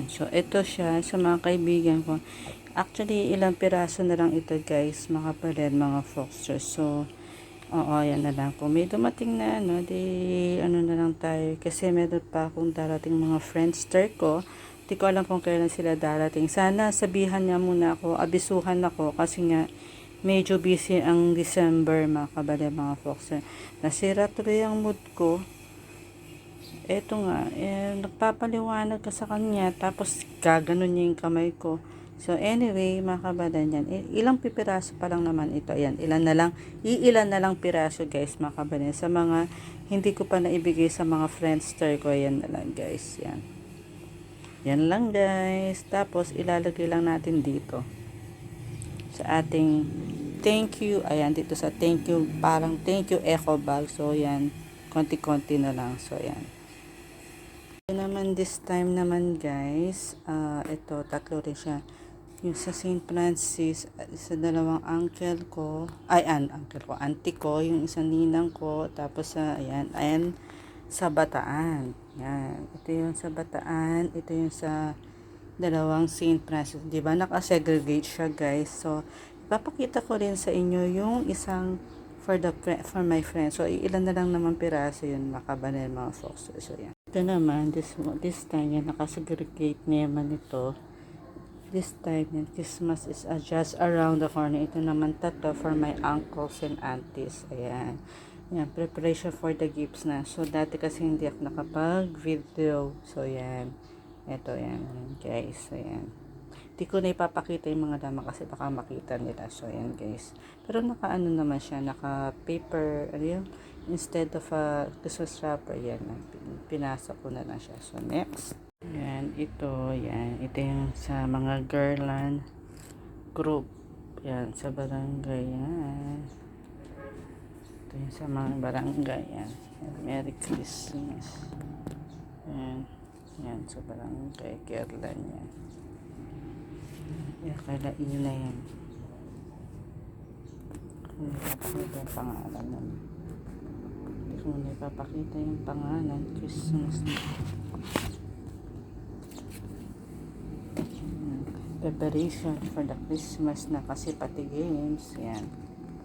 So, ito siya sa mga kaibigan ko. Actually, ilang piraso na lang ito guys, mga kapatid, mga foxers. So, oo, yan na lang. Kung may dumating na, ano, di, ano na lang tayo. Kasi meron pa akong darating mga friendster ko. Di ko alam kung kailan sila darating. Sana sabihan niya muna ako, abisuhan ako. Kasi nga, medyo busy ang December, mga kabale, mga foxer. Nasira tuloy ang mood ko. Eto nga, nagpapaliwanag ka sa kanya, tapos gaganon niya yung kamay ko. So, anyway, mga kabadan yan, ilang pipiraso pa lang naman ito. Ayan, iilan na lang piraso, guys, mga kabadan. Sa mga, hindi ko pa naibigay sa mga friendster ko, ayan na lang, guys. Yan. Yan lang, guys. Tapos, ilalagay lang natin dito. Sa ating thank you, ayan, dito sa thank you, parang thank you eco bag. So, yan, konti-konti na lang. So, yan. Naman this time naman guys, ito tatlo rin siya, yung sa St. Francis, sa dalawang uncle ko, auntie ko, yung isang ninang ko, tapos sa ayan sa Bataan, yan, ito yung sa Bataan, ito yung sa dalawang St. Francis, di ba naka-segregate siya guys. So ipapakita ko rin sa inyo yung isang for my friends. So ilan na lang naman piraso yun, makabanel mga foxers. So yan, ito naman, this time yan, nakasegregate naman ito. This time yan, Christmas is just around the corner. Ito naman tatlo for my uncles and aunties. Ayan. Yan, preparation for the gifts na. So, dati kasi hindi ako nakapag-video. So, yan. Ito, yan guys. So, yan. Di ko na ipapakita yung mga dama kasi baka makita nila. So, yan guys. Pero naka-ano naman siya, naka-paper, ano yun? Instead of a Christmas wrapper, yan. Pinasa ko na lang siya. So, next. Yan, ito. Yan. Ito yung sa mga girland group. Yan, sa barangay. Yan. Ito yung sa mga barangay. Yan. Merry Christmas. Yan. Yan, sa barangay. Girland yan. Yan, kala ina yan. Kung napakita yung pangalan naman. Kung ipapakita yung pangalan, Christmas na. Preparation for the Christmas na kasi pati games. Yan.